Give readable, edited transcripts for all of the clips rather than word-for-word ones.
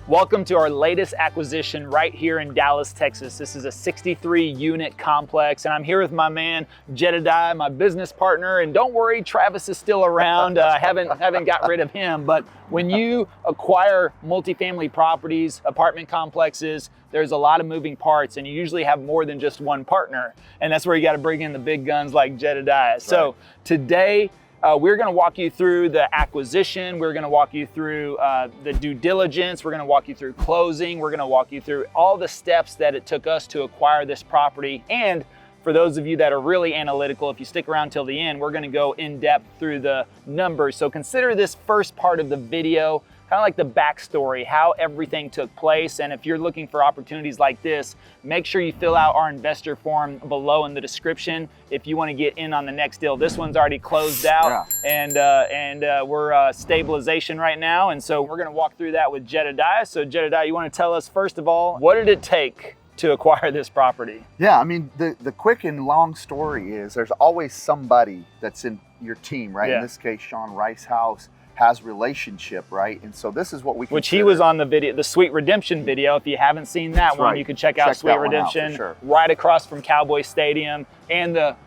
Welcome to our latest acquisition right here in Dallas, Texas. This is a 63-unit complex, and I'm here with my man, Jedediah, my business partner. And don't worry, Travis is still around. I haven't got rid of him. But when you acquire multifamily properties, apartment complexes, there's a lot of moving parts, and you usually have more than just one partner. And that's where you got to bring in the big guns like Jedediah. Right. So today, we're going to walk you through the acquisition. We're going to walk you through the due diligence. We're going to walk you through closing. We're going to walk you through all the steps that it took us to acquire this property. And for those of you that are really analytical, if you stick around till the end, we're going to go in depth through the numbers. So consider this first part of the video kind of like the backstory, how everything took place. And if you're looking for opportunities like this, make sure you fill out our investor form below in the description if you want to get in on the next deal. This one's already closed out, and we're stabilization right now. And so we're going to walk through that with Jedediah. So Jedediah, you want to tell us, first of all, what did it take to acquire this property? Yeah, I mean, the quick and long story is there's always somebody that's in your team, right? Yeah. In this case, Sean Ricehouse has relationship, right? And so this is what we consider. Which he was on the video, the Sweet Redemption video. If you haven't seen that one, you can check out Sweet Redemption, right across from Cowboy Stadium and the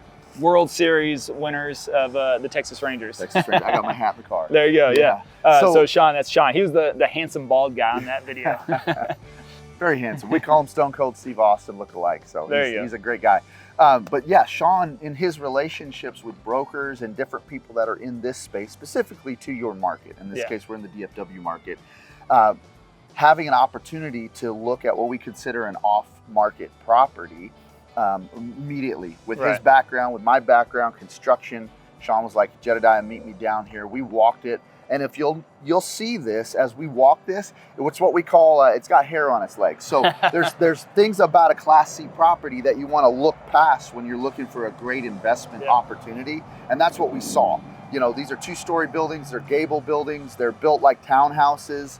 World Series winners of the Texas Rangers. Texas Rangers. I got my hat in the car. There you go, yeah. So Sean, that's Sean. He was the handsome bald guy on that video. Very handsome. We call him Stone Cold Steve Austin look-alike. So he's a great guy. But yeah, Sean, in his relationships with brokers and different people that are in this space, specifically to your market, in this case, we're in the DFW market, having an opportunity to look at what we consider an off-market property immediately. With his background, with my background, construction, Sean was like, Jedediah, meet me down here. We walked it. And if you'll see this as we walk this, it's what we call it's got hair on its legs. So there's things about a Class C property that you want to look past when you're looking for a great investment opportunity, and that's what we saw. You know, these are two-story buildings. They're gable buildings. They're built like townhouses.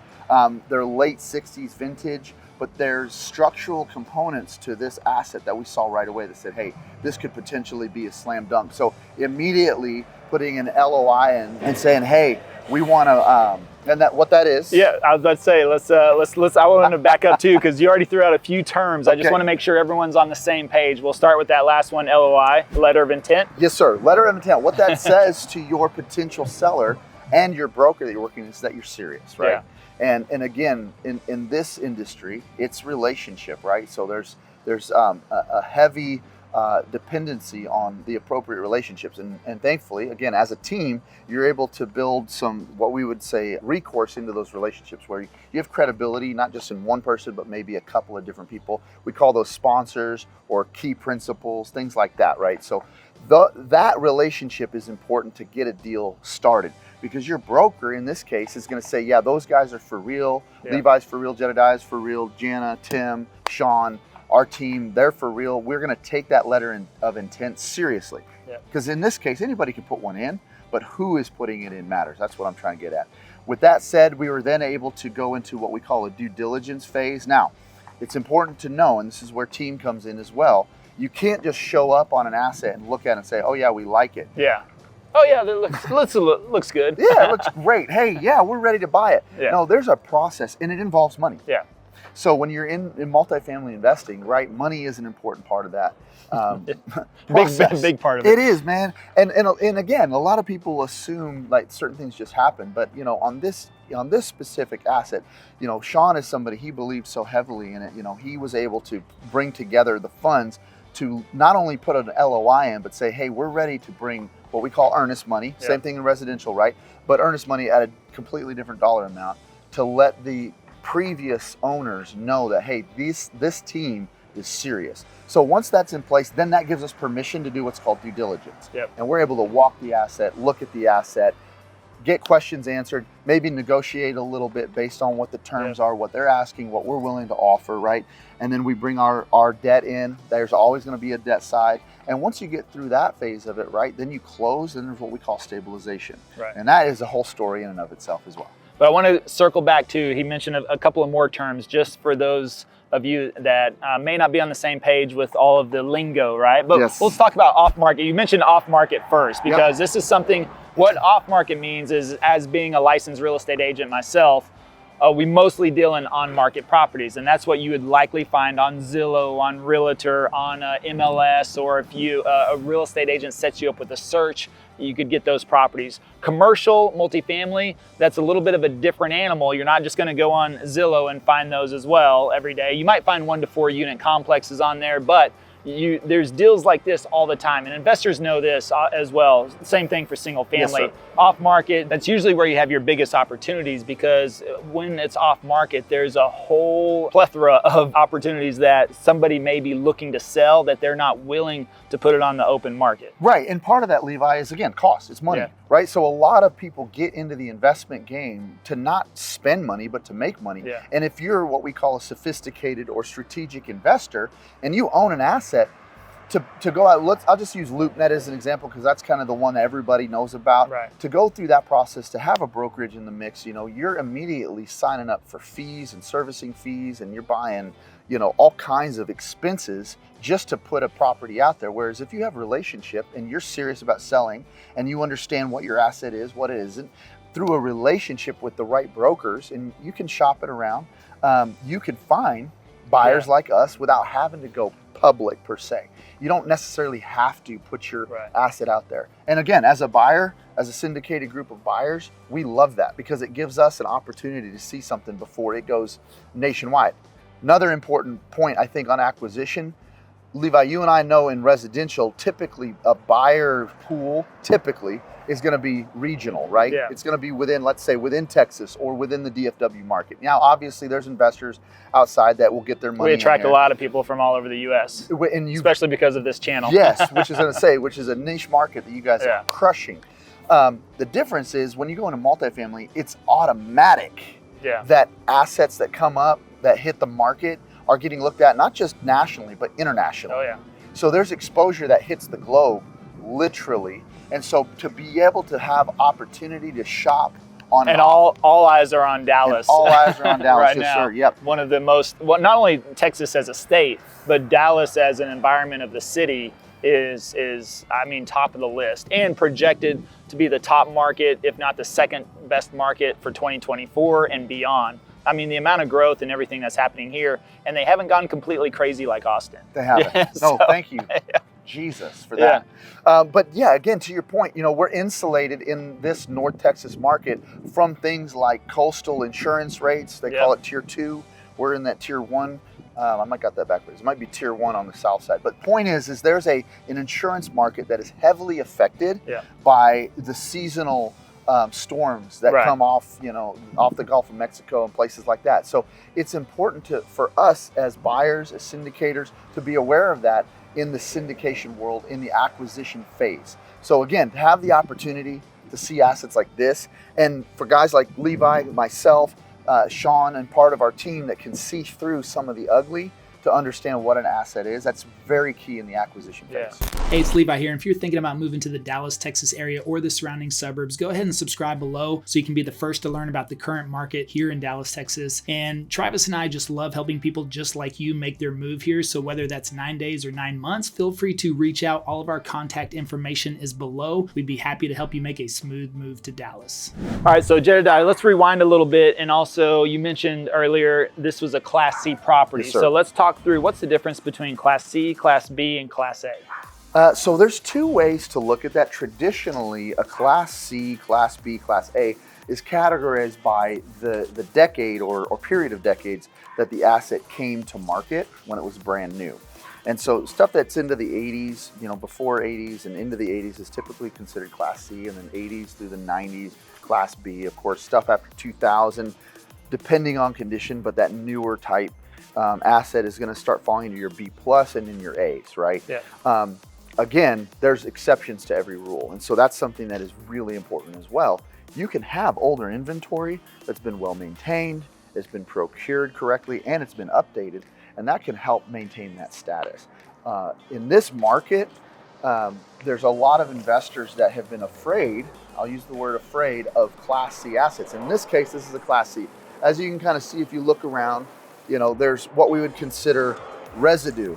They're late '60s vintage, but there's structural components to this asset that we saw right away that said, hey, this could potentially be a slam dunk. So immediately putting an LOI in and saying, hey, we want to, and what that is. Yeah, I was about to say, let's. I want to back up too, because you already threw out a few terms. I just want to make sure everyone's on the same page. We'll start with that last one, LOI, letter of intent. Yes, sir. Letter of intent. What that says to your potential seller and your broker that you're working with is that you're serious, right? Yeah. And again, in this industry, it's relationship, right? So there's a heavy dependency on the appropriate relationships, and thankfully, again, as a team, you're able to build some, what we would say, recourse into those relationships where you have credibility, not just in one person, but maybe a couple of different people. We call those sponsors or key principals, things like that, right? So that relationship is important to get a deal started, because your broker in this case is going to say, yeah, those guys are for real. Levi's for real, Jedediah's for real, Jana, Tim, Sean, our team, they're for real. We're going to take that letter of intent seriously. Because in this case, anybody can put one in, but who is putting it in matters. That's what I'm trying to get at. With that said, we were then able to go into what we call a due diligence phase. Now, it's important to know, and this is where team comes in as well, you can't just show up on an asset and look at it and say, oh yeah, we like it. Yeah. Oh yeah, that looks good. Yeah, it looks great. Hey, yeah, we're ready to buy it. Yeah. No, there's a process, and it involves money. Yeah. So when you're in multifamily investing, right, money is an important part of that. Big part of it. It is, man. And again, a lot of people assume like certain things just happen, but you know, on this specific asset, you know, Sean is somebody, he believes so heavily in it. You know, he was able to bring together the funds to not only put an LOI in, but say, hey, we're ready to bring what we call earnest money. Same thing in residential, right? But earnest money at a completely different dollar amount to let the previous owners know that, hey, this team is serious. So once that's in place, then that gives us permission to do what's called due diligence. And we're able to walk the asset, look at the asset, get questions answered, maybe negotiate a little bit based on what the terms are, what they're asking, what we're willing to offer, right? And then we bring our debt in. There's always going to be a debt side. And once you get through that phase of it, right, then you close, and there's what we call stabilization. And that is a whole story in and of itself as well. But I want to circle back to, he mentioned a couple of more terms just for those of you that may not be on the same page with all of the lingo, right? But let's talk about off-market. You mentioned off-market first, because this is something, what off-market means is, as being a licensed real estate agent myself, we mostly deal in on-market properties, and that's what you would likely find on Zillow, on Realtor, on MLS, or if a real estate agent sets you up with a search, you could get those properties. Commercial, multifamily, that's a little bit of a different animal. You're not just going to go on Zillow and find those as well every day. You might find 1 to 4 unit complexes on there, but there's deals like this all the time, and investors know this as well. Same thing for single family. Yes, off market, that's usually where you have your biggest opportunities, because when it's off market, there's a whole plethora of opportunities that somebody may be looking to sell that they're not willing to put it on the open market. Right, and part of that, Levi, is again cost. It's money, right? So a lot of people get into the investment game to not spend money, but to make money. Yeah. And if you're what we call a sophisticated or strategic investor, and you own an asset, to go out, I'll just use LoopNet as an example, because that's kind of the one that everybody knows about. Right. To go through that process, to have a brokerage in the mix, you're immediately signing up for fees and servicing fees, and you're buying, all kinds of expenses just to put a property out there. Whereas if you have a relationship and you're serious about selling, and you understand what your asset is, what it isn't, through a relationship with the right brokers, and you can shop it around, you can find buyers like us without having to go public per se. You don't necessarily have to put your asset out there. And again, as a buyer, as a syndicated group of buyers, we love that, because it gives us an opportunity to see something before it goes nationwide. Another important point, I think, on acquisition, Levi, you and I know in residential, typically a buyer pool is going to be regional, right? Yeah. It's going to be within Texas or within the DFW market. Now, obviously, there's investors outside that will get their money. We attract a lot of people from all over the U.S., especially because of this channel. Yes, which is a niche market that you guys are crushing. The difference is when you go into multifamily, it's automatic that assets that come up, that hit the market, are getting looked at not just nationally, but internationally. Oh, yeah. So there's exposure that hits the globe, literally. And so to be able to have opportunity to shop on and all eyes are on Dallas. All eyes are on Dallas, right yes, now. sir. Yep. One of the most, not only Texas as a state, but Dallas as an environment of the city is top of the list, and projected to be the top market, if not the second best market for 2024 and beyond. I mean, the amount of growth and everything that's happening here, and they haven't gone completely crazy like Austin. They haven't. No, thank you, Jesus, for that. But yeah, again, to your point, we're insulated in this North Texas market from things like coastal insurance rates. They call it Tier 2. We're in that Tier 1. I might got that backwards. It might be Tier 1 on the south side. But point is there's an insurance market that is heavily affected by the seasonal storms that come off, off the Gulf of Mexico and places like that. So it's important for us as buyers, as syndicators, to be aware of that in the syndication world, in the acquisition phase. So again, to have the opportunity to see assets like this, and for guys like Levi, myself, Sean, and part of our team that can see through some of the ugly to understand what an asset is, that's very key in the acquisition phase. Hey, it's Levi here. And if you're thinking about moving to the Dallas, Texas area or the surrounding suburbs, go ahead and subscribe below so you can be the first to learn about the current market here in Dallas, Texas. And Travis and I just love helping people just like you make their move here. So whether that's 9 days or 9 months, feel free to reach out. All of our contact information is below. We'd be happy to help you make a smooth move to Dallas. All right, so Jedediah, let's rewind a little bit. And also, you mentioned earlier this was a Class C property. Yes, sir. So let's talk through what's the difference between Class C, Class B, and Class A. So there's 2 ways to look at that. Traditionally, a Class C, Class B, Class A is categorized by the decade or period of decades that the asset came to market when it was brand new. And so stuff that's into the 80s, before 80s and into the 80s is typically considered Class C, and then 80s through the 90s, Class B. Of course, stuff after 2000, depending on condition, but that newer type asset is going to start falling into your B plus and in your A's, right? Yeah. Again, there's exceptions to every rule. And so that's something that is really important as well. You can have older inventory that's been well maintained, it's been procured correctly, and it's been updated, and that can help maintain that status. In this market, there's a lot of investors that have been afraid, I'll use the word afraid, of Class C assets. In this case, this is a Class C. As you can kind of see if you look around, there's what we would consider residue.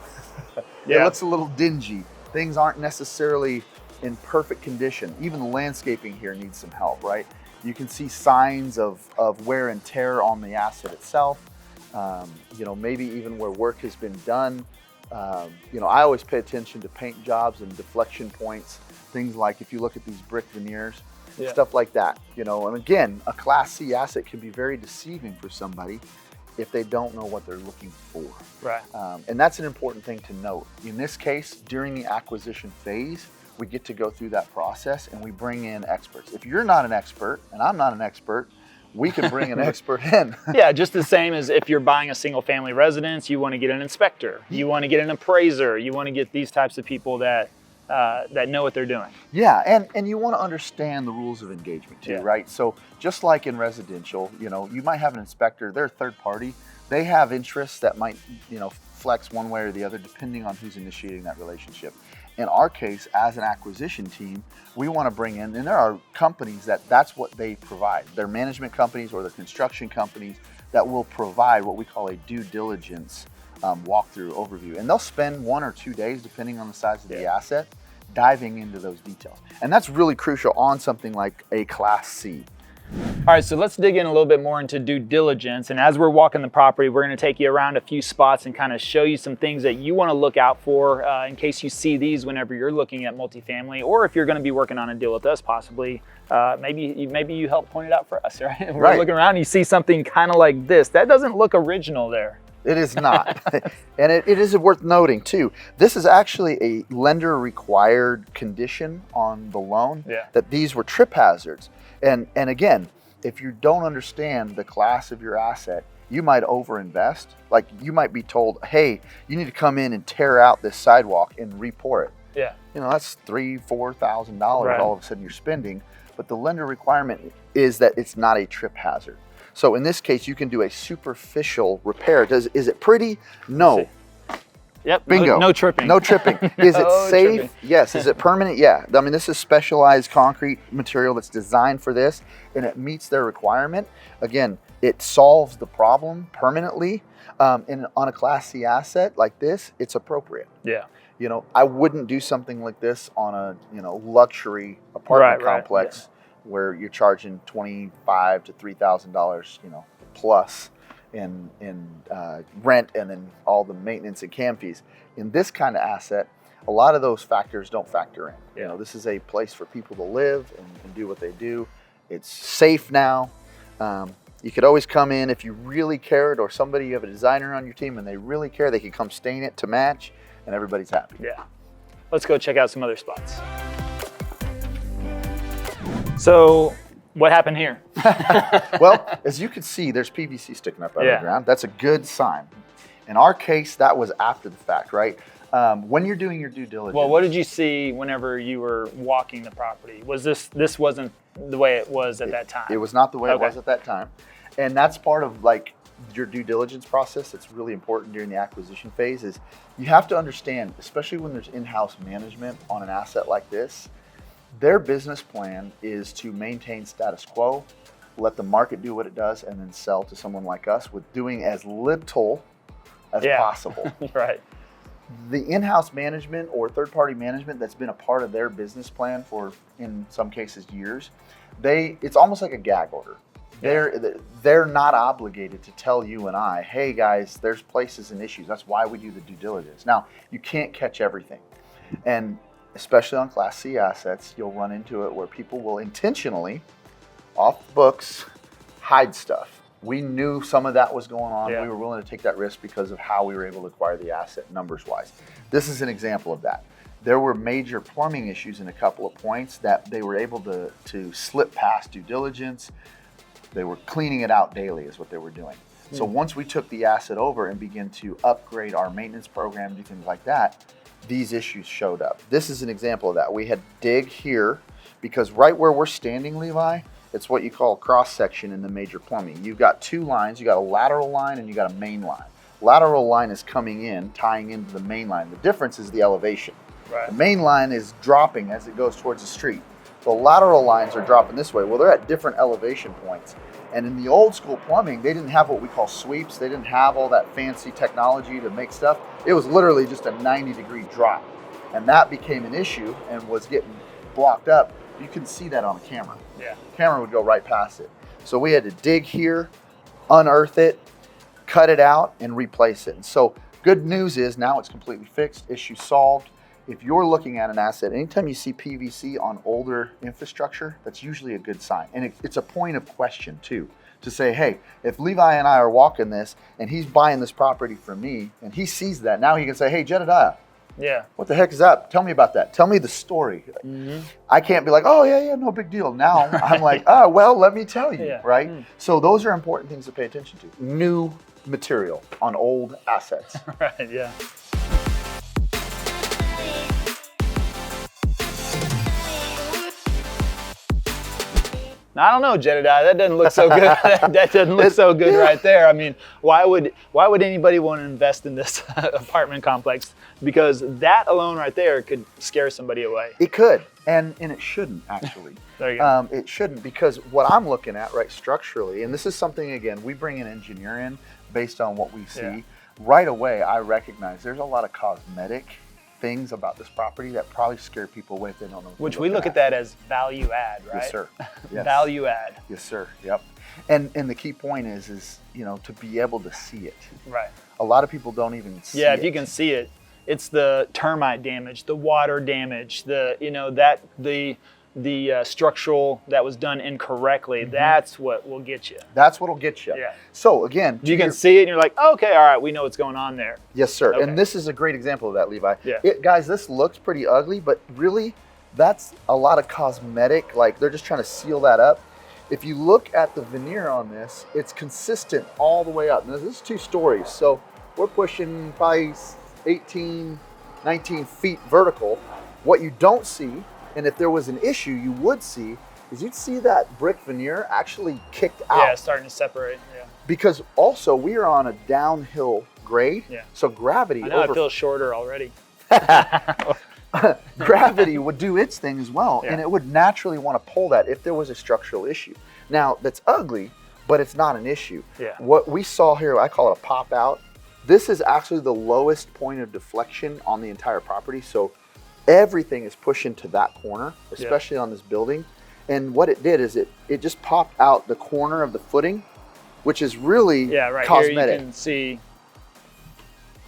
It looks a little dingy. Things aren't necessarily in perfect condition. Even the landscaping here needs some help, right? You can see signs of wear and tear on the asset itself. Maybe even where work has been done. I always pay attention to paint jobs and deflection points, things like if you look at these brick veneers, stuff like that. And again, a Class C asset can be very deceiving for somebody if they don't know what they're looking for. Right. And that's an important thing to note. In this case, during the acquisition phase, we get to go through that process and we bring in experts. If you're not an expert and I'm not an expert, we can bring an expert in. Yeah, just the same as if you're buying a single family residence, you want to get an inspector, you want to get an appraiser, you want to get these types of people that know what they're doing. Yeah, and you want to understand the rules of engagement too, right? So just like in residential, you might have an inspector, they're a third party, they have interests that might, flex one way or the other depending on who's initiating that relationship. In our case, as an acquisition team, we want to bring in, and there are companies that's what they provide. They're management companies or they're construction companies that will provide what we call a due diligence walkthrough overview. And they'll spend 1 or 2 days, depending on the size of the asset, diving into those details. And that's really crucial on something like a Class C. All right, so let's dig in a little bit more into due diligence. And as we're walking the property, we're going to take you around a few spots and kind of show you some things that you want to look out for in case you see these whenever you're looking at multifamily, or if you're going to be working on a deal with us, possibly. Maybe you help point it out for us, right? We're looking around and you see something kind of like this. That doesn't look original there. It is not. And it is worth noting too, this is actually a lender required condition on the loan that these were trip hazards. And again, if you don't understand the class of your asset, you might overinvest. Like you might be told, hey, you need to come in and tear out this sidewalk and re-pour it. Yeah. That's $3,000-$4,000 all of a sudden you're spending. But the lender requirement is that it's not a trip hazard. So in this case, you can do a superficial repair. Is it pretty? No. Yep. Bingo. No tripping. No tripping. Is it safe? Tripping. Yes. Is it permanent? Yeah. I mean, this is specialized concrete material that's designed for this, and it meets their requirement. Again, it solves the problem permanently. And on a Class C asset like this, it's appropriate. Yeah. I wouldn't do something like this on a luxury apartment complex where you're charging $2,500 to $3,000 plus in rent and then all the maintenance and CAM fees. In this kind of asset, a lot of those factors don't factor in. This is a place for people to live and do what they do. It's safe now. You could always come in if you really cared, or somebody, you have a designer on your team and they really care, they can come stain it to match and everybody's happy. Yeah. Let's go check out some other spots. So what happened here? Well, as you can see, there's PVC sticking up out of the ground. That's a good sign. In our case, that was after the fact, right? When you're doing your due diligence. Well, what did you see whenever you were walking the property? Was this wasn't the way it was at that time? It was not the way it was at that time. And that's part of your due diligence process that's really important during the acquisition phase is you have to understand, especially when there's in-house management on an asset like this, their business plan is to maintain status quo, let the market do what it does, and then sell to someone like us with doing as little as possible. Right. The in-house management or third-party management that's been a part of their business plan for, in some cases, years, it's almost like a gag order. They're not obligated to tell you and I, hey guys, there's places and issues. That's why we do the due diligence. Now, you can't catch everything. And especially on Class C assets, you'll run into it where people will intentionally, off the books, hide stuff. We knew some of that was going on. We were willing to take that risk because of how we were able to acquire the asset numbers-wise. This is an example of that. There were major plumbing issues in a couple of points that they were able to slip past due diligence. They were cleaning it out daily is what they were doing. So once we took the asset over and began to upgrade our maintenance program, do things like that, these issues showed up. This is an example of that. We had dig here because right where we're standing, Levi, it's what you call a cross section in the major plumbing. You've got two lines. You got a lateral line and you got a main line. Lateral line is coming in, tying into the main line. The difference is the elevation. Right. The main line is dropping as it goes towards the street. The lateral lines are dropping this way. Well, they're at different elevation points. And in the old school plumbing, they didn't have what we call sweeps. They didn't have all that fancy technology to make stuff. It was literally just a 90-degree drop. And that became an issue and was getting blocked up. You can see that on the camera. Yeah. Camera would go right past it. So we had to dig here, unearth it, cut it out, and replace it. And so good news is now it's completely fixed, issue solved. If you're looking at an asset, anytime you see PVC on older infrastructure, that's usually a good sign. And it's a point of question too, to say, hey, if Levi and I are walking this and he's buying this property from me and he sees that, now he can say, hey, Jedediah, Yeah. what the heck is that? Tell me about that. Tell me the story. I can't be like, oh, yeah, no big deal. Now I'm like, oh, well, let me tell you, right? So those are important things to pay attention to. New material on old assets. Right, yeah. I don't know, Jedediah. That doesn't look so good. That doesn't look so good right there. I mean, why would anybody want to invest in this apartment complex? Because that alone right there could scare somebody away. It could, and it shouldn't actually. There you go. It shouldn't, because what I'm looking at, right, structurally, and this is something, again, we bring an engineer in based on what we see. Yeah. Right away, I recognize there's a lot of cosmetic things about this property that probably scare people away if they don't know what Which they're we looking look at that as value add, right? Yes, sir. Yes. Value add. Yes, sir. Yep. And the key point is to be able to see it. Right. A lot of people don't even see it. Yeah, if you can see it, it's the termite damage, the water damage, the structural that was done incorrectly. That's what will get you. That's what'll get you. Yeah. So again, You can see it and you're like, okay, all right, we know what's going on there. yes, sir. Okay. And this is a great example of that, Levi. Yeah. Guys, this looks pretty ugly, but really, that's a lot of cosmetic. Like, they're just trying to seal that up. If you look at the veneer on this, it's consistent all the way up. Now, this is 2 stories, so we're pushing probably 18, 19 feet vertical. What you don't see, and if there was an issue you would see, is you'd see that brick veneer actually kicked out. Yeah, it's starting to separate. Yeah. Because also we are on a downhill grade, Yeah. so gravity I know it feels shorter already. gravity would do its thing as well, Yeah. and it would naturally want to pull that if there was a structural issue. Now, that's ugly, but it's not an issue. Yeah. What we saw here, I call it a pop out. This is actually the lowest point of deflection on the entire property, so everything is pushing to that corner, especially on this building. And what it did is it just popped out the corner of the footing, which is really right cosmetic. here you can see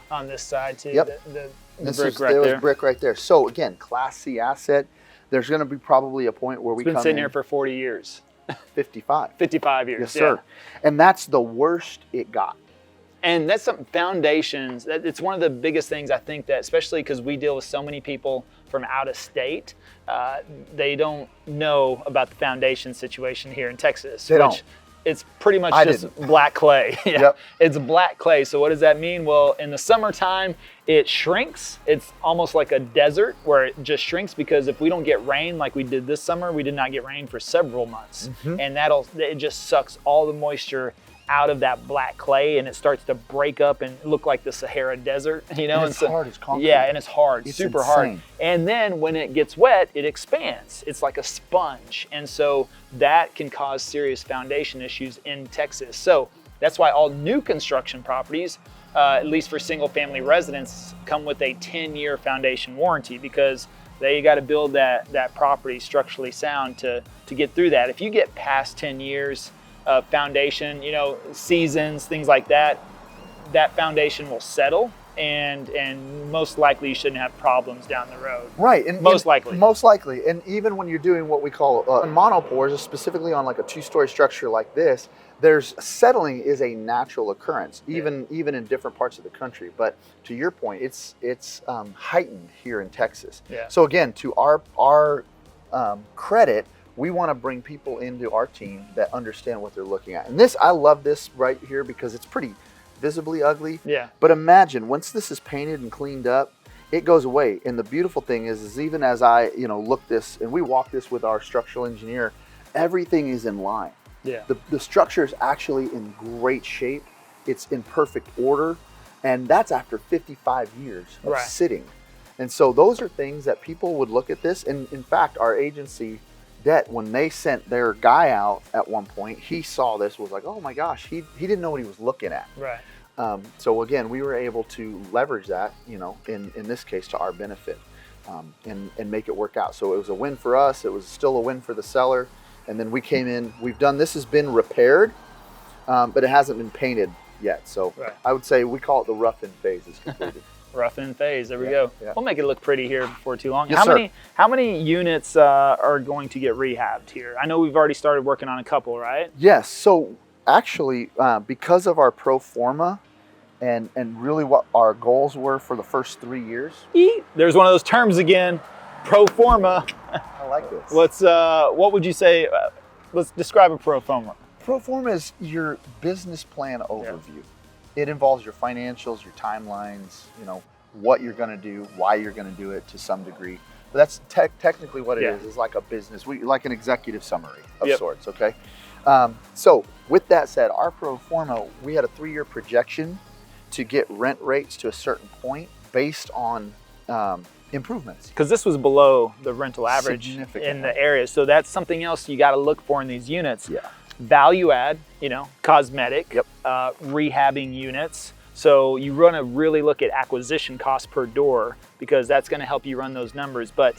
on this side too. Yep. The This brick is, right there was there. brick right there. So again, Class C asset. There's going to be probably a point where we It's been come sitting in here for 40 years, 55. 55 years. Yes, sir. And that's the worst it got. And that's some foundations. It's one of the biggest things I think that, especially because we deal with so many people from out of state, they don't know about the foundation situation here in Texas. They don't. It's pretty much I just didn't. black clay. Yeah. Yep. It's black clay. So what does that mean? Well, in the summertime, it shrinks. It's almost like a desert where it just shrinks, because if we don't get rain like we did this summer, we did not get rain for several months. And it just sucks all the moisture out of that black clay, and it starts to break up and look like the Sahara Desert, you know. And it's hard as concrete. Yeah, and it's hard, It's super hard. insane. And then when it gets wet, it expands. It's like a sponge, and so that can cause serious foundation issues in Texas. So that's why all new construction properties, at least for single-family residents, come with a 10-year foundation warranty, because they got to build that property structurally sound to get through that. If you get past 10 years foundation, seasons, things like that, that foundation will settle, and most likely you shouldn't have problems down the road. Right. And Most likely. Most likely. And even when you're doing what we call monopores, specifically on like a 2-story structure like this, there's settling is a natural occurrence, even in different parts of the country. But to your point, it's heightened here in Texas. Yeah. So again, to our credit, we want to bring people into our team that understand what they're looking at. And I love this right here because it's pretty visibly ugly. Yeah. But imagine once this is painted and cleaned up, it goes away. And the beautiful thing is even as I, look this and we walk this with our structural engineer, everything is in line. Yeah. The structure is actually in great shape. It's in perfect order. And that's after 55 years of Right. sitting. And so those are things that people would look at this. And in fact, our agency, when they sent their guy out at one point, he saw this, was like, oh my gosh, he didn't know what he was looking at. Right. So again, we were able to leverage that, in this case, to our benefit. and make it work out. So it was a win for us. It was still a win for the seller. And then we came in, this has been repaired, but it hasn't been painted yet. So I would say we call it the rough-in phase is completed. Rough-in phase, there we go. Yeah. We'll make it look pretty here before too long. Yes, How many units are going to get rehabbed here? I know we've already started working on a couple, right? Yes, so actually, because of our pro forma and really what our goals were for the first 3 years. There's one of those terms again, pro forma. I like this. What would you say, let's describe a pro forma. Pro forma is your business plan overview. It involves your financials, your timelines, what you're going to do, why you're going to do it to some degree. But that's technically what it is. It's like a business, like an executive summary of sorts, okay? So with that said, our pro forma, we had a 3-year projection to get rent rates to a certain point based on improvements. Because this was below the rental average in the area. So that's something else you got to look for in these units. Yeah. Value add, cosmetic, rehabbing units. So you want to really look at acquisition cost per door because that's going to help you run those numbers. But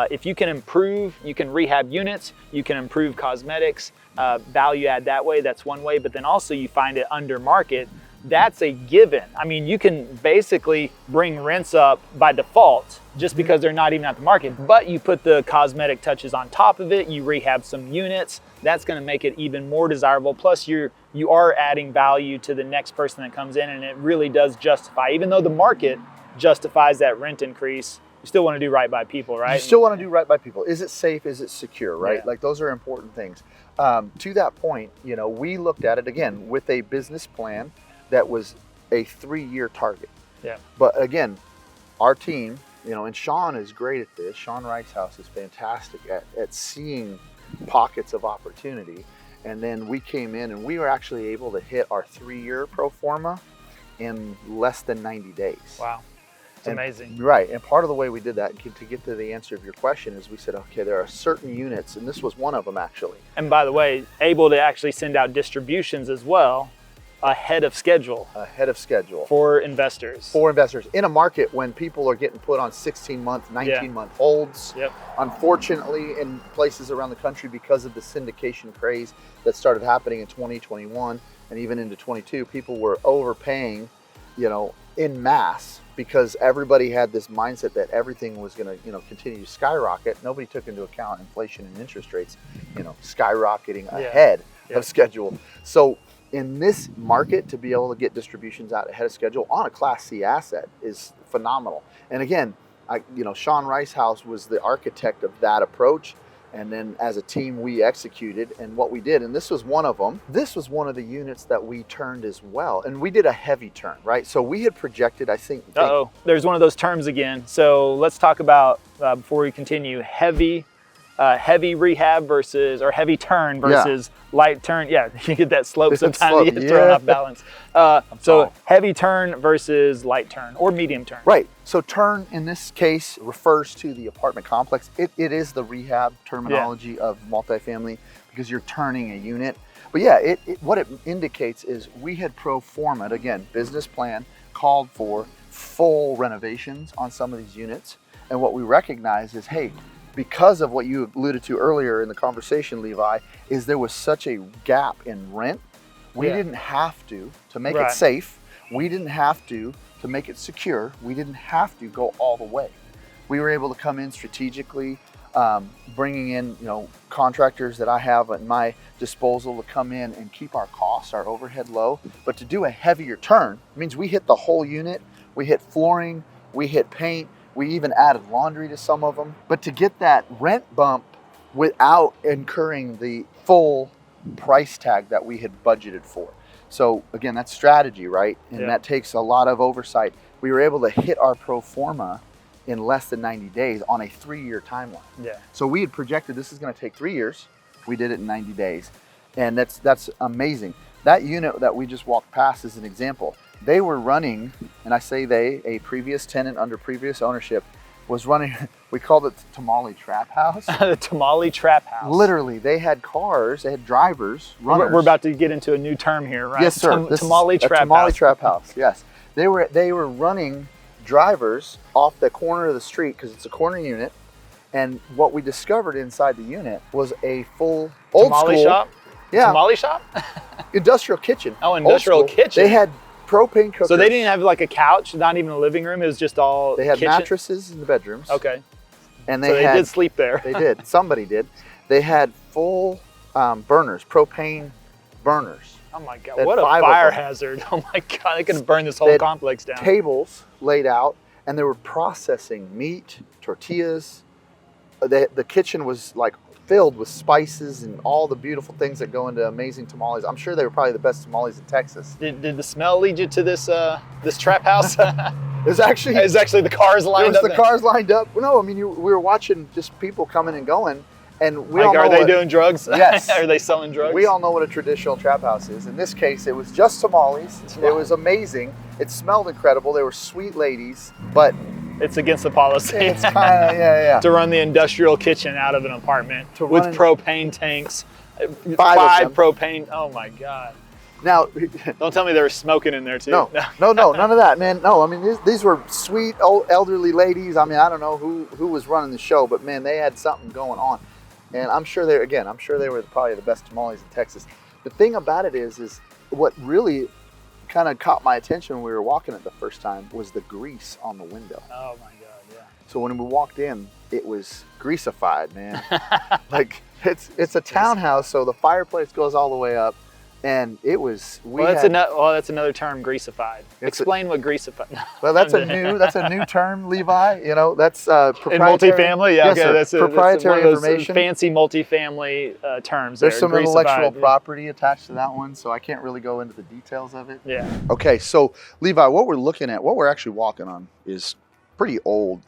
if you can improve, you can rehab units, you can improve cosmetics, value add that way, that's one way. But then also you find it under market, that's a given. I mean, you can basically bring rents up by default just because they're not even at the market, but you put the cosmetic touches on top of it, you rehab some units, that's gonna make it even more desirable. Plus you are adding value to the next person that comes in, and it really does justify, even though the market justifies that rent increase, you still wanna do right by people, right? You still wanna do right by people. Is it safe, is it secure, right? Yeah. Like those are important things. To that point, we looked at it again with a business plan that was a 3-year target. Yeah. But again, our team, and Sean is great at this. Sean Ricehouse is fantastic at seeing pockets of opportunity. And then we came in and we were actually able to hit our 3-year pro forma in less than 90 days. Wow, it's amazing. Right, and part of the way we did that, to get to the answer of your question, is we said, okay, there are certain units, and this was one of them actually. And by the way, able to actually send out distributions as well, ahead of schedule. Ahead of schedule. For investors. For investors. In a market when people are getting put on 16-month, 19-month holds. Yep. Unfortunately, in places around the country, because of the syndication craze that started happening in 2021 and even into 22, people were overpaying, in mass because everybody had this mindset that everything was going to, continue to skyrocket. Nobody took into account inflation and interest rates, skyrocketing ahead of schedule. So in this market, to be able to get distributions out ahead of schedule on a Class C asset is phenomenal. And again, Sean Ricehouse was the architect of that approach. And then as a team, we executed and what we did. And this was one of them. This was one of the units that we turned as well. And we did a heavy turn, right? So we had projected, I think. There's one of those terms again. So let's talk about, before we continue, heavy rehab versus, or heavy turn versus light turn. Yeah, you get that slope sometimes, you get thrown off balance. So heavy turn versus light turn or medium turn. Right, so turn in this case refers to the apartment complex. It is the rehab terminology of multifamily because you're turning a unit. But yeah, what it indicates is we had pro forma'd, again, business plan called for full renovations on some of these units. And what we recognize is, hey, because of what you alluded to earlier in the conversation, Levi, is there was such a gap in rent. We didn't have to make it safe. We didn't have to make it secure. We didn't have to go all the way. We were able to come in strategically, bringing in contractors that I have at my disposal to come in and keep our costs, our overhead low. But to do a heavier turn means we hit the whole unit. We hit flooring, we hit paint, we even added laundry to some of them. But to get that rent bump without incurring the full price tag that we had budgeted for. So again, that's strategy, right? And that takes a lot of oversight. We were able to hit our pro forma in less than 90 days on a 3-year timeline. Yeah. So we had projected this is going to take 3 years. We did it in 90 days. And that's amazing. That unit that we just walked past is an example. They were running, and I say they, a previous tenant under previous ownership was running, we called it the tamale trap house. The tamale trap house. Literally, they had cars, they had drivers, runners. We're about to get into a new term here, right? Yes, sir. Tamale trap house. Tamale trap house, yes. They were running drivers off the corner of the street because it's a corner unit. And what we discovered inside the unit was a full old Tamale school shop? Yeah. Tamale shop? Industrial kitchen. Oh, industrial kitchen. They had propane cookers. So they didn't have like a couch, not even a living room. It was just all They had kitchen? mattresses in the bedrooms. Okay. And So they had, did sleep there. They did. Somebody did. They had full burners, propane burners. Oh my God, They had what a 5 of fire them. hazard. Oh my God, they could have burned this They whole had complex down. Tables laid out, and they were processing meat, tortillas. The kitchen was like filled with spices and all the beautiful things that go into amazing tamales. I'm sure they were probably the best tamales in Texas. Did the smell lead you to this this trap house? It was actually the cars lined up. the cars lined up. No, I mean we were watching just people coming and going, and we all Like, know are they what- doing drugs? Yes. Are they selling drugs? We all know what a traditional trap house is. In this case, it was just tamales. It was amazing. It smelled incredible. They were sweet ladies, but It's against the policy. it's kind of yeah. to run the industrial kitchen out of an apartment with run- propane tanks. 5 5 of them. propane. Oh my God. Now, Don't tell me they were smoking in there too. no, none of that, man. No, I mean these were sweet old elderly ladies. I mean I don't know who was running the show, but man, they had something going on, and I'm sure they were probably the best tamales in Texas. The thing about it is what really kind of caught my attention when we were walking it the first time was the grease on the window. Oh my God, yeah. So when we walked in, it was greasified, man. Like it's a townhouse, so the fireplace goes all the way up, and it was. That's another term, greasified. Explain what greasified. Well, that's a new term, Levi. You know, that's In proprietary. multifamily, yeah, Yes, okay, sir. that's proprietary one of those information. fancy multifamily terms. There's there, some greasified, intellectual yeah. property attached to that one, so I can't really go into the details of it. Yeah. Okay, so Levi, what we're actually walking on is pretty old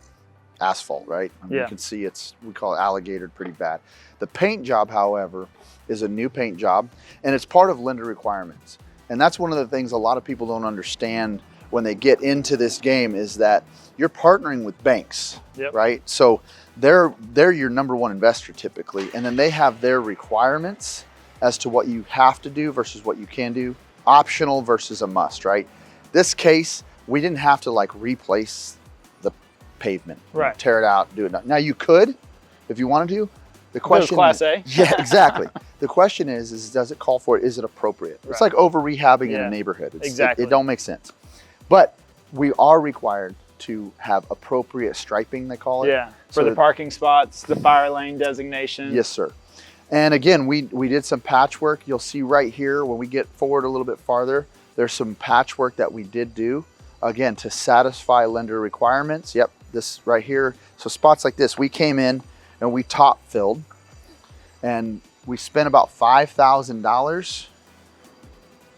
asphalt, right? I mean, Yeah. You can see we call it alligatored pretty bad. The paint job, however, is a new paint job, and it's part of lender requirements. And that's one of the things a lot of people don't understand when they get into this game is that you're partnering with banks, Yep. right? So they're your number one investor typically, and then they have their requirements as to what you have to do versus what you can do, optional versus a must, right? This case, we didn't have to like replace the pavement, Right. tear it out, do it. Now you could, if you wanted to. The question, Class A. yeah, exactly. The question is does it call for it? Is it appropriate? It's like over rehabbing in Yeah. a neighborhood. Exactly. It don't make sense. But we are required to have appropriate striping, they call it. Yeah. So For the that- parking spots, the fire lane designation. Yes, sir. And again, we did some patchwork. You'll see right here when we get forward a little bit farther, there's some patchwork that we did do, again, to satisfy lender requirements. Yep, this right here. So spots like this, we came in and we top filled, and we spent about $5,000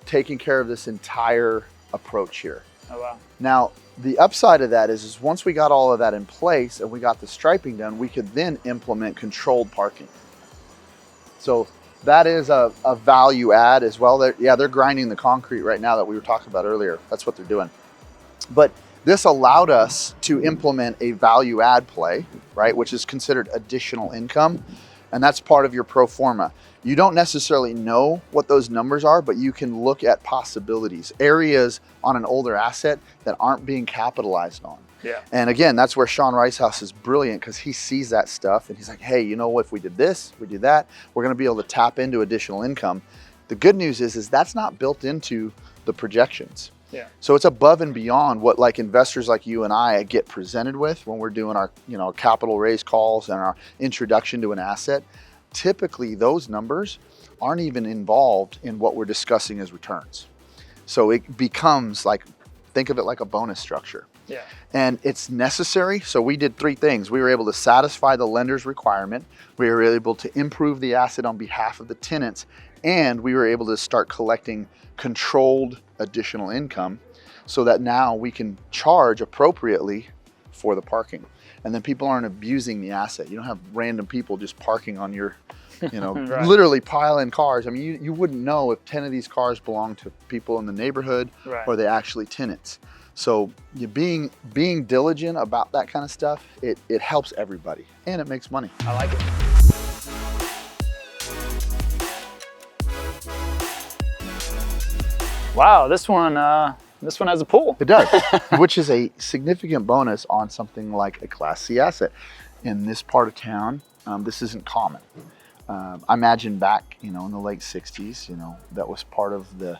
taking care of this entire approach here. Oh, wow. Now, the upside of that is once we got all of that in place and we got the striping done, we could then implement controlled parking. So that is a value add as well. They're grinding the concrete right now that we were talking about earlier. That's what they're doing. But this allowed us to implement a value add play, right, which is considered additional income, and that's part of your pro forma. You don't necessarily know what those numbers are, but you can look at possibilities, areas on an older asset that aren't being capitalized on. Yeah. And again, that's where Sean Ricehouse is brilliant, because he sees that stuff and he's like, hey, you know what, if we did this, we do that, we're gonna be able to tap into additional income. The good news is that's not built into the projections. Yeah. So it's above and beyond what like investors like you and I get presented with when we're doing our capital raise calls and our introduction to an asset. Typically those numbers aren't even involved in what we're discussing as returns. So it becomes like, think of it like a bonus structure. Yeah. And it's necessary. So we did 3 things. We were able to satisfy the lender's requirement. We were able to improve the asset on behalf of the tenants. And we were able to start collecting controlled additional income so that now we can charge appropriately for the parking. And then people aren't abusing the asset. You don't have random people just parking on your, Right. literally piling cars. I mean, you wouldn't know if 10 of these cars belong to people in the neighborhood Right. or they actually tenants. So you being diligent about that kind of stuff, it helps everybody and it makes money. I like it. Wow, this one This one has a pool. It does, which is a significant bonus on something like a Class C asset. In this part of town, this isn't common. I imagine back, in the late 60s, that was part of the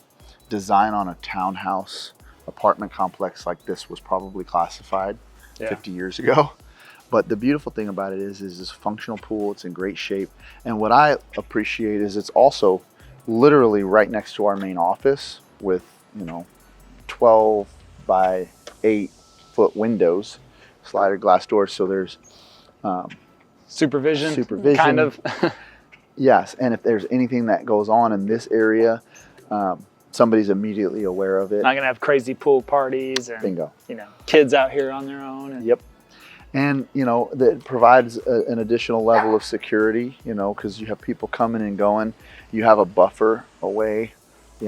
design on a townhouse apartment complex like this was probably classified 50 years ago. But the beautiful thing about it is it's a functional pool. It's in great shape. And what I appreciate is it's also literally right next to our main office with, 12 by 8 foot windows, slider glass doors. So there's supervision, kind of. Yes, and if there's anything that goes on in this area, somebody's immediately aware of it. Not gonna have crazy pool parties and bingo. Kids out here on their own. And... Yep. And that provides an additional level of security. Because you have people coming and going. You have a buffer away. We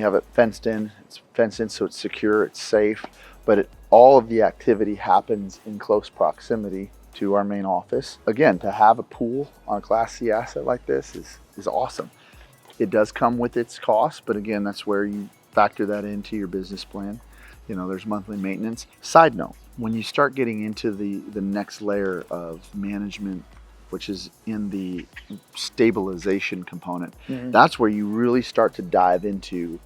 have it fenced in. It's fenced in, so it's secure, it's safe. But all of the activity happens in close proximity to our main office. Again, to have a pool on a Class C asset like this is awesome. It does come with its cost, but again, that's where you factor that into your business plan. There's monthly maintenance. Side note, when you start getting into the next layer of management, which is in the stabilization component, that's where you really start to dive into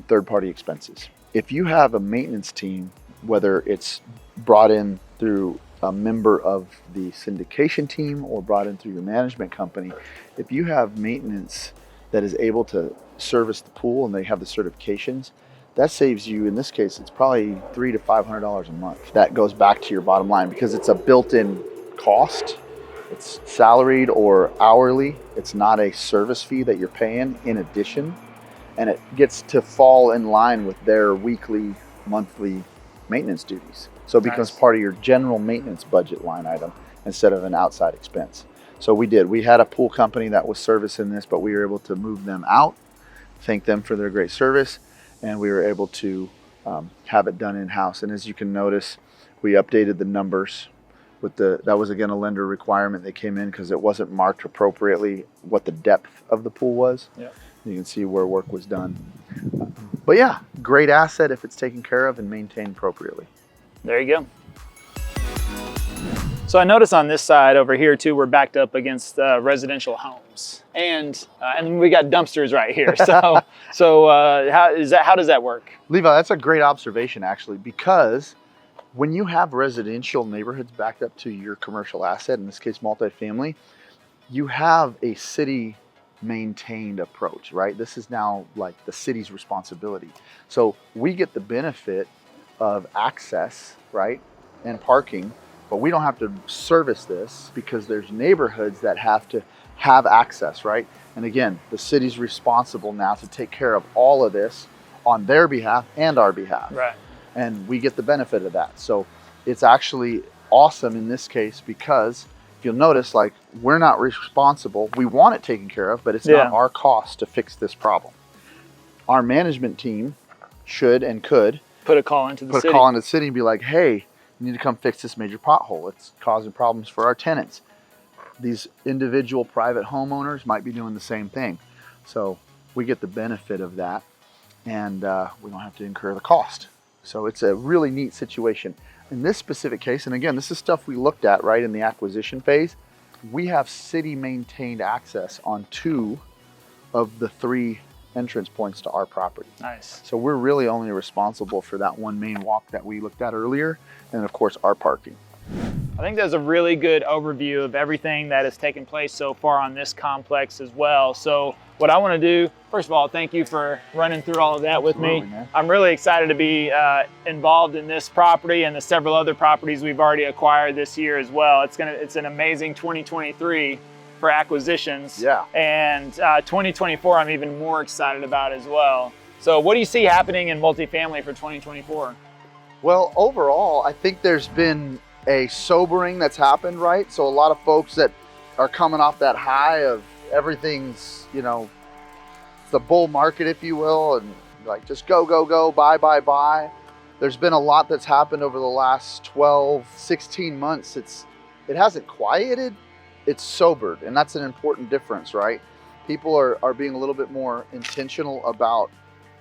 third-party expenses. If you have a maintenance team, whether it's brought in through a member of the syndication team or brought in through your management company, if you have maintenance that is able to service the pool and they have the certifications, that saves you, in this case, it's probably $300 to $500 a month. That goes back to your bottom line because it's a built-in cost. It's salaried or hourly. It's not a service fee that you're paying in addition. And it gets to fall in line with their weekly, monthly maintenance duties. So it becomes part of your general maintenance budget line item instead of an outside expense. So we had a pool company that was servicing this, but we were able to move them out, thank them for their great service, and we were able to have it done in-house. And as you can notice, we updated the numbers that was again a lender requirement. They came in because it wasn't marked appropriately what the depth of the pool was. Yeah. You can see where work was done. But yeah, great asset if it's taken care of and maintained appropriately. There you go. So I notice on this side over here too, we're backed up against residential homes, and we got dumpsters right here. So how does that work? Levi, that's a great observation actually, because when you have residential neighborhoods backed up to your commercial asset, in this case multifamily, you have a city maintained approach, right? This is now like the city's responsibility. So we get the benefit of access, right, and parking, but we don't have to service this because there's neighborhoods that have to have access, right? And again, the city's responsible now to take care of all of this on their behalf and our behalf. Right. And we get the benefit of that. So it's actually awesome in this case because if you'll notice, like, we're not responsible. We want it taken care of, but it's not our cost to fix this problem. Our management team should and could put a call into the city and be like, hey, you need to come fix this major pothole. It's causing problems for our tenants. These individual private homeowners might be doing the same thing. So we get the benefit of that, and we don't have to incur the cost. So it's a really neat situation. In this specific case, and again, this is stuff we looked at right in the acquisition phase, we have city maintained access on 2 of the 3 entrance points to our property. Nice. So we're really only responsible for that one main walk that we looked at earlier, and of course our parking. I think that's a really good overview of everything that has taken place so far on this complex as well. So what I want to do, first of all, thank you for running through all of that with me. Man. I'm really excited to be involved in this property and the several other properties we've already acquired this year as well. It's an amazing 2023 for acquisitions. Yeah. And 2024, I'm even more excited about as well. So what do you see happening in multifamily for 2024? Well, overall, I think there's been a sobering that's happened, right? So a lot of folks that are coming off that high of everything's, the bull market, if you will, and like just go, buy. There's been a lot that's happened over the last 12, 16 months. It hasn't quieted, it's sobered, and that's an important difference, right? People are being a little bit more intentional about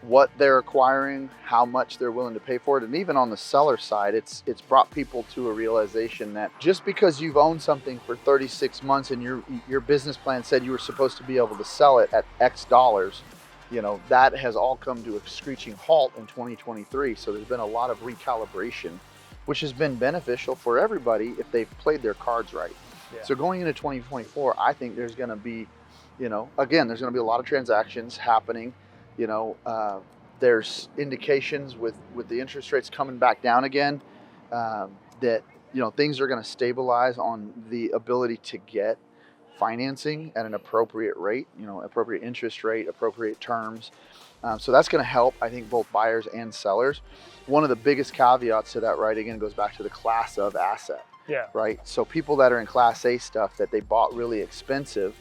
what they're acquiring, how much they're willing to pay for it. And even on the seller side, it's brought people to a realization that just because you've owned something for 36 months and your business plan said you were supposed to be able to sell it at X dollars, that has all come to a screeching halt in 2023. So there's been a lot of recalibration, which has been beneficial for everybody if they've played their cards right. Yeah. So going into 2024, I think there's going to be, again, there's going to be a lot of transactions happening. There's indications with the interest rates coming back down again, that, things are going to stabilize on the ability to get financing at an appropriate rate, appropriate interest rate, appropriate terms. So that's going to help, I think, both buyers and sellers. One of the biggest caveats to that, right, again, goes back to the class of asset. Yeah. Right. So people that are in Class A stuff that they bought really expensive,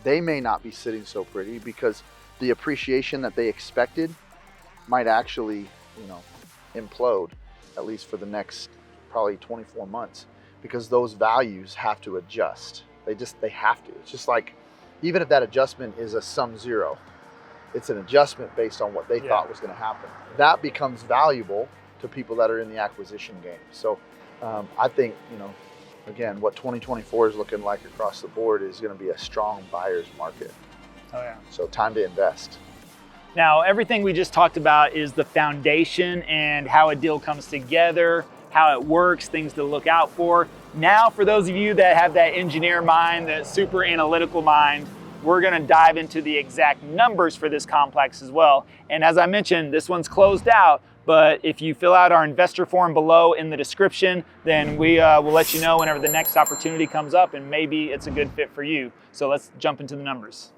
they may not be sitting so pretty because the appreciation that they expected might actually, implode, at least for the next probably 24 months, because those values have to adjust. They have to. It's just like, even if that adjustment is a sum zero, it's an adjustment based on what they thought was going to happen. That becomes valuable to people that are in the acquisition game. So I think, again, what 2024 is looking like across the board is going to be a strong buyer's market. Oh yeah. So time to invest. Now, everything we just talked about is the foundation and how a deal comes together, how it works, things to look out for. Now, for those of you that have that engineer mind, that super analytical mind, we're gonna dive into the exact numbers for this complex as well. And as I mentioned, this one's closed out, but if you fill out our investor form below in the description, then we will let you know whenever the next opportunity comes up, and maybe it's a good fit for you. So let's jump into the numbers.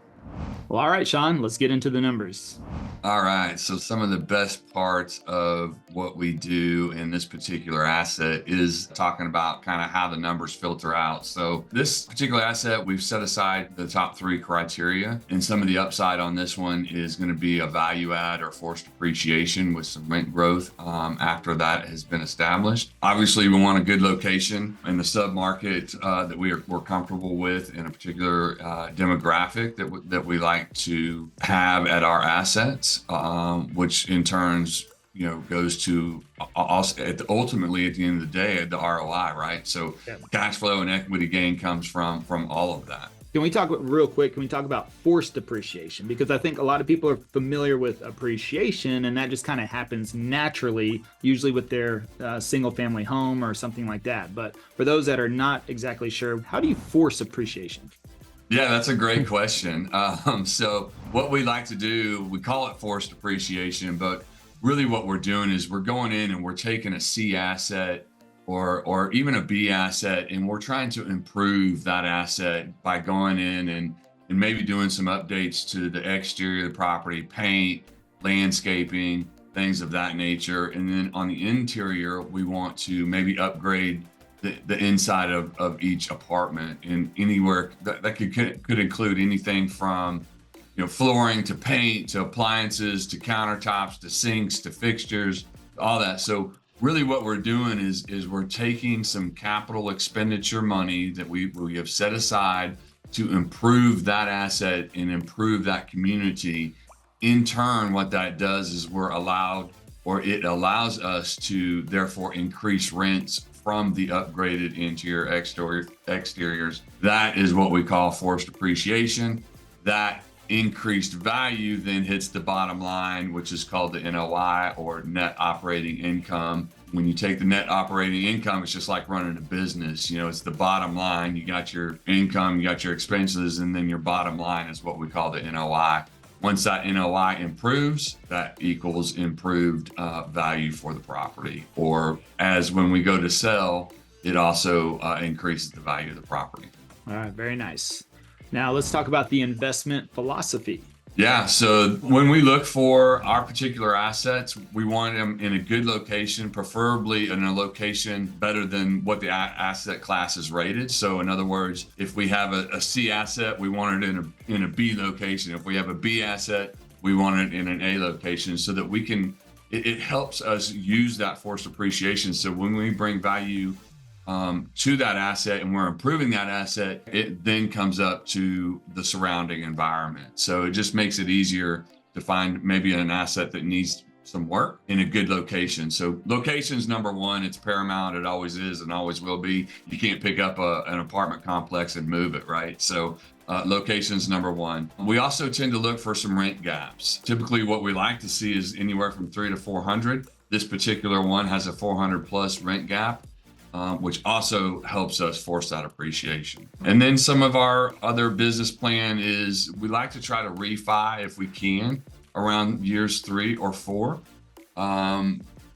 Well, all right, Sean, let's get into the numbers. All right. So some of the best parts of what we do in this particular asset is talking about kind of how the numbers filter out. So this particular asset, we've set aside the top 3 criteria, and some of the upside on this one is going to be a value add or forced appreciation with some rent growth after that has been established. Obviously, we want a good location in the sub-market that we're comfortable with in a particular demographic that we like to have at our assets, which in turns, goes to also ultimately at the end of the day, the ROI, right? So cash flow and equity gain comes from all of that. Can we talk real quick? Can we talk about forced appreciation? Because I think a lot of people are familiar with appreciation, and that just kind of happens naturally, usually with their single family home or something like that. But for those that are not exactly sure, how do you force appreciation? Yeah, that's a great question. So what we like to do, we call it forced appreciation, but really what we're doing is we're going in and we're taking a C asset or even a B asset, and we're trying to improve that asset by going in and maybe doing some updates to the exterior of the property, paint, landscaping, things of that nature. And then on the interior, we want to maybe upgrade the inside of each apartment, and anywhere that could include anything from flooring to paint to appliances to countertops to sinks to fixtures, all that. So really what we're doing is we're taking some capital expenditure money that we have set aside to improve that asset and improve that community. In turn, what that does is it allows us to therefore increase rents from the upgraded interior exteriors. That is what we call forced appreciation. That increased value then hits the bottom line, which is called the NOI, or net operating income. When you take the net operating income, it's just like running a business. It's the bottom line. You got your income, you got your expenses, and then your bottom line is what we call the NOI. Once that NOI improves, that equals improved value for the property. Or as when we go to sell, it also increases the value of the property. All right, very nice. Now let's talk about the investment philosophy. Yeah, so when we look for our particular assets, we want them in a good location, preferably in a location better than what the asset class is rated. So in other words, if we have a C asset, we want it in a B location. If we have a B asset, we want it in an A location, so that we can, it helps us use that forced appreciation. So when we bring value to that asset and we're improving that asset, it then comes up to the surrounding environment. So it just makes it easier to find maybe an asset that needs some work in a good location. So location's number one. It's paramount. It always is and always will be. You can't pick up an apartment complex and move it, right? So location's number one. We also tend to look for some rent gaps. Typically what we like to see is anywhere from 300 to 400. This particular one has a 400 plus rent gap, which also helps us force that appreciation. And then some of our other business plan is we like to try to refi if we can around years 3 or 4,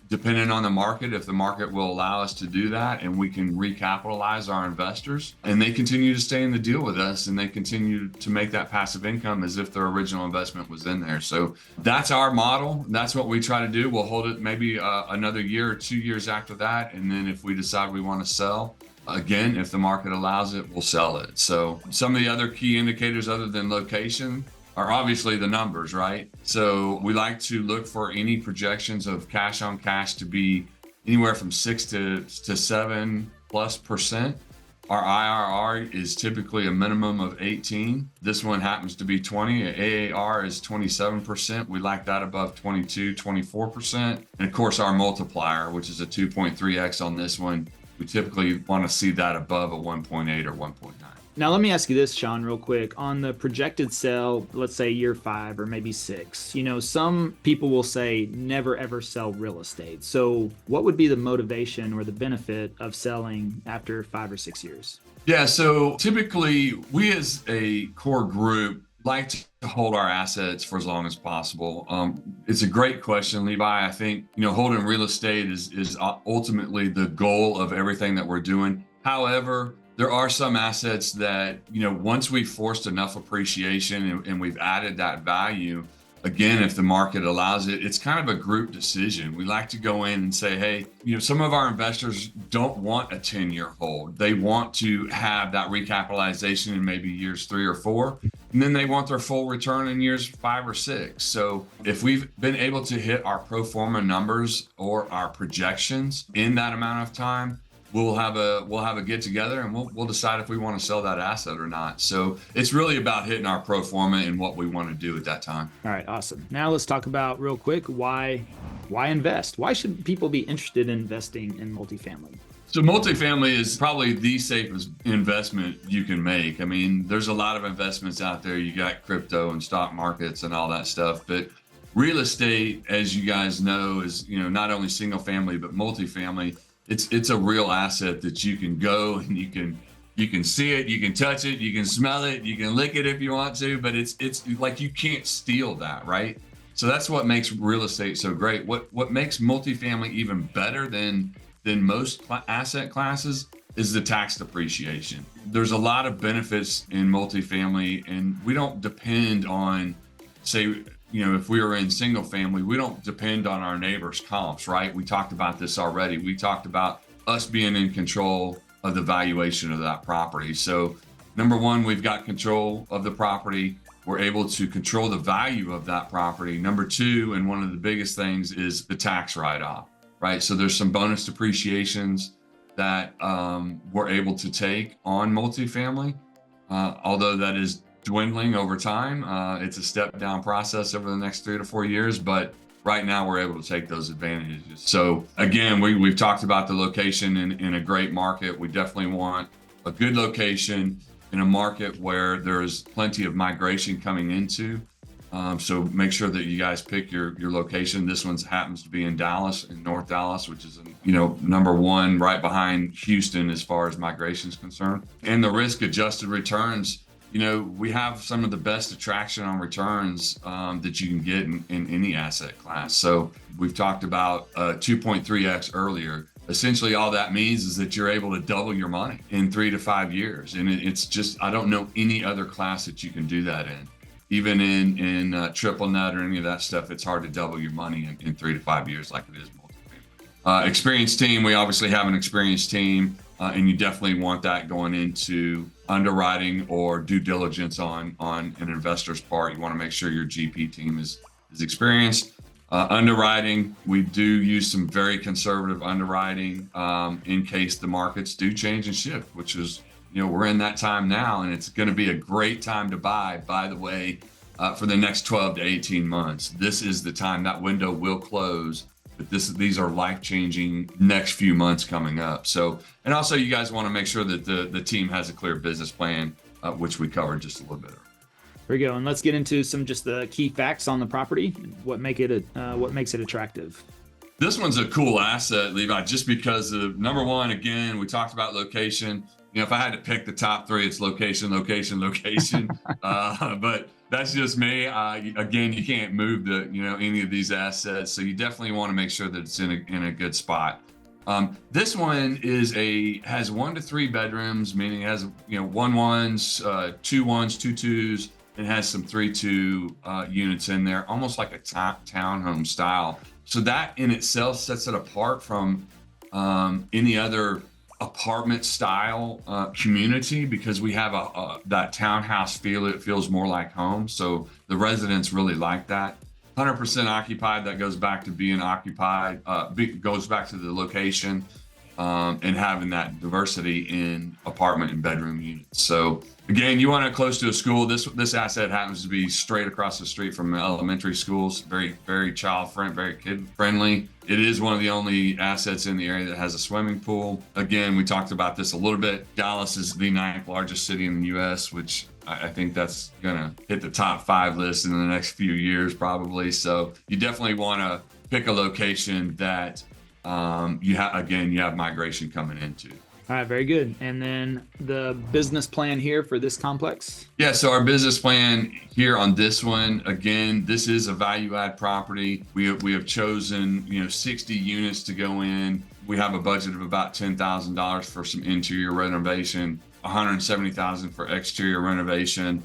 depending on the market, if the market will allow us to do that and we can recapitalize our investors and they continue to stay in the deal with us and they continue to make that passive income as if their original investment was in there. So that's our model. That's what we try to do. We'll hold it maybe another year or 2 years after that. And then if we decide we want to sell, again, if the market allows it, we'll sell it. So some of the other key indicators other than location are obviously the numbers, right? So we like to look for any projections of cash on cash to be anywhere from 6 to 7+%. Our IRR is typically a minimum of 18. This one happens to be 20. AAR is 27%. We like that above 22, 24%. And of course, our multiplier, which is a 2.3x on this one, we typically want to see that above a 1.8 or 1.9. Now, let me ask you this, Sean, real quick. On the projected sell, let's say year 5 or maybe 6, some people will say never ever sell real estate. So what would be the motivation or the benefit of selling after 5 or 6 years? Yeah, so typically we as a core group like to hold our assets for as long as possible. It's a great question, Levi. I think, holding real estate is ultimately the goal of everything that we're doing. However, there are some assets that, once we've forced enough appreciation and we've added that value, again, if the market allows it, it's kind of a group decision. We like to go in and say, hey, some of our investors don't want a 10-year hold. They want to have that recapitalization in maybe years 3 or 4, and then they want their full return in years 5 or 6. So if we've been able to hit our pro forma numbers or our projections in that amount of time, we'll have a get together and we'll decide if we want to sell that asset or not. So it's really about hitting our pro forma and what we want to do at that time. All right, awesome. Now let's talk about real quick, why invest? Why should people be interested in investing in multifamily? So multifamily is probably the safest investment you can make. I mean, there's a lot of investments out there. You got crypto and stock markets and all that stuff, but real estate, as you guys know, is, not only single family, but multifamily. It's a real asset that you can go and you can see it, you can touch it, you can smell it, you can lick it if you want to, but it's like you can't steal that, right? So that's what makes real estate so great. What makes multifamily even better than most asset classes is the tax depreciation. There's a lot of benefits in multifamily, and we don't depend on, say, if we were in single family, we don't depend on our neighbors' comps, right? We talked about this already. We talked about us being in control of the valuation of that property. So number one, we've got control of the property. We're able to control the value of that property. Number two, and one of the biggest things, is the tax write-off, right? So there's some bonus depreciations that we're able to take on multifamily, although that is dwindling over time. It's a step down process over the next 3 to 4 years, but right now we're able to take those advantages. So again, we've talked about the location in a great market. We definitely want a good location in a market where there's plenty of migration coming into. So make sure that you guys pick your location. This one happens to be in Dallas, in North Dallas, which is, number one, right behind Houston as far as migration is concerned. And the risk adjusted returns, we have some of the best attraction on returns that you can get in any asset class. So we've talked about 2.3x earlier. Essentially, all that means is that you're able to double your money in 3 to 5 years. And it's just, I don't know any other class that you can do that in. Even in triple net or any of that stuff, it's hard to double your money in 3 to 5 years like it is multifamily. Experienced team, we obviously have an experienced team. And you definitely want that going into underwriting or due diligence on an investor's part. You want to make sure your GP team is experienced. Underwriting, we do use some very conservative underwriting in case the markets do change and shift, which is, we're in that time now, and it's going to be a great time to buy. By the way, for the next 12 to 18 months. This is the time that window will close, but these are life-changing next few months coming up. So, and also you guys want to make sure that the team has a clear business plan, which we covered just a little bit earlier. There we go. And let's get into some just the key facts on the property. What makes it attractive? This one's a cool asset, Levi, just because of number one, again, we talked about location. If I had to pick the top three, it's location, location, location. But that's just me. Again, you can't move any of these assets, so you definitely want to make sure that it's in a good spot. This one has 1 to 3 bedrooms, meaning it has 1 ones, 2 ones, 2 twos. It has some 3-2 units in there, almost like a townhome style. So that in itself sets it apart from any other apartment style community, because we have that townhouse feel. It feels more like home. So the residents really like that. 100% occupied. That goes back to being occupied. Goes back to the location and having that diversity in apartment and bedroom units. So again, you want it close to a school. This asset happens to be straight across the street from elementary schools. Very, very child friendly, very kid friendly. It is one of the only assets in the area that has a swimming pool. Again, we talked about this a little bit. Dallas is the 9th largest city in the U.S., which I think that's gonna hit the top 5 list in the next few years probably. So you definitely want to pick a location that you have migration coming into. All right, very good. And then the business plan here for this complex? Yeah, so our business plan here on this one, again, this is a value add property. We have chosen 60 units to go in. We have a budget of about $10,000 for some interior renovation, $170,000 for exterior renovation.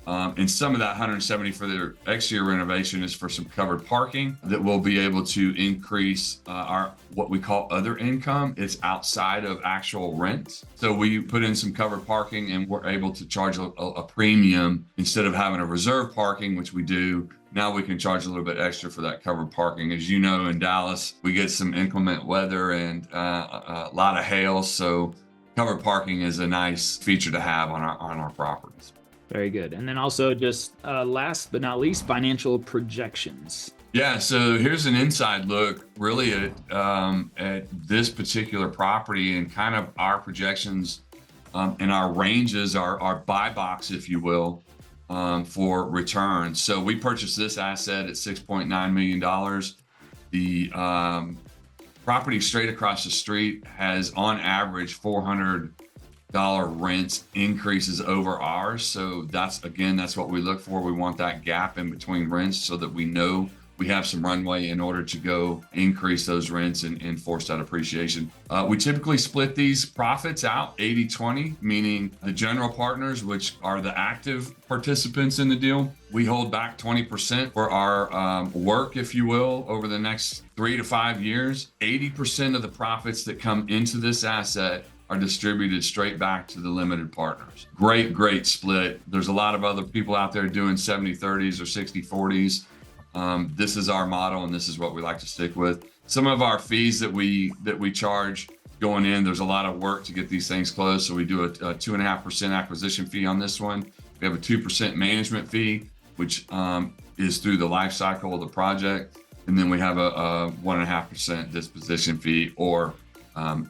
And some of that $170,000 for their exterior renovation is for some covered parking that will be able to increase our what we call other income. It's outside of actual rent. So we put in some covered parking and we're able to charge a premium instead of having a reserve parking, which we do. Now we can charge a little bit extra for that covered parking. As you know, in Dallas, we get some inclement weather and a lot of hail. So covered parking is a nice feature to have on our properties. Very good. And then also just last but not least, financial projections. Yeah, so here's an inside look really at this particular property and kind of our projections and our ranges, our buy box, if you will, for returns. So we purchased this asset at $6.9 million. The property straight across the street has on average $400 rents increases over ours. So that's what we look for. We want that gap in between rents so that we know we have some runway in order to go increase those rents and force that appreciation. We typically split these profits out 80-20, meaning the general partners, which are the active participants in the deal, we hold back 20% for our work, if you will, over the next 3 to 5 years. 80% of the profits that come into this asset are distributed straight back to the limited partners. Great split. There's a lot of other people out there doing 70-30s or 60-40s. This is our model and this is what we like to stick with. Some of our fees that we charge going in, there's a lot of work to get these things closed. So we do a 2.5% acquisition fee on this one. We have a 2% management fee, which is through the life cycle of the project. And then we have a 1.5% disposition fee, or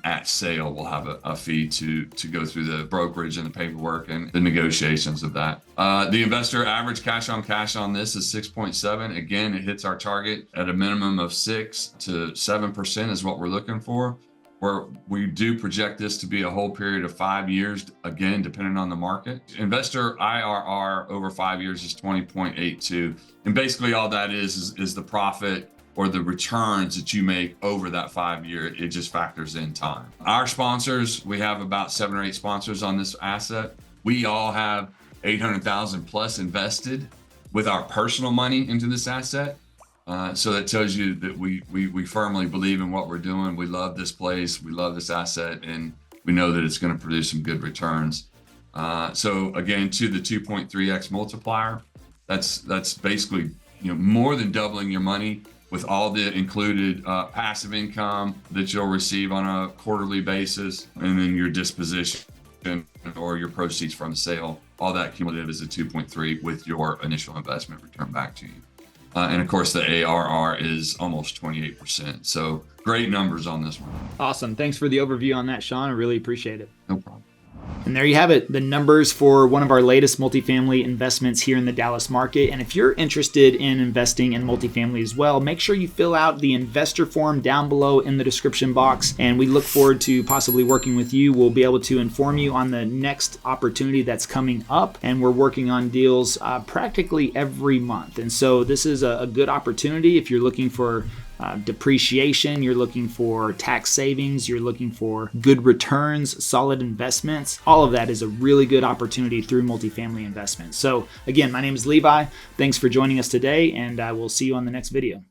at sale, we'll have a fee to go through the brokerage and the paperwork and the negotiations of that. The investor average cash on cash on this is 6.7. Again, it hits our target at a minimum of 6 to 7% is what we're looking for. We do project this to be a whole period of 5 years, again, depending on the market. Investor IRR over 5 years is 20.82. And basically all that is the profit or the returns that you make over that 5 year. It just factors in time. Our sponsors, we have about 7 or 8 sponsors on this asset. We all have $800,000 plus invested with our personal money into this asset. So that tells you that we firmly believe in what we're doing. We love this place, we love this asset, and we know that it's gonna produce some good returns. So again, to the 2.3x multiplier, that's basically more than doubling your money with all the included passive income that you'll receive on a quarterly basis, and then your disposition or your proceeds from the sale, all that cumulative is a 2.3 with your initial investment return back to you. And of course, the ARR is almost 28%. So great numbers on this one. Awesome. Thanks for the overview on that, Sean. I really appreciate it. No problem. And there you have it, the numbers for one of our latest multifamily investments here in the Dallas market. And if you're interested in investing in multifamily as well, make sure you fill out the investor form down below in the description box. And we look forward to possibly working with you. We'll be able to inform you on the next opportunity that's coming up. And we're working on deals practically every month. And so this is a good opportunity if you're looking for depreciation, you're looking for tax savings, you're looking for good returns, solid investments. All of that is a really good opportunity through multifamily investments. So again, my name is Levi. Thanks for joining us today, and I will see you on the next video.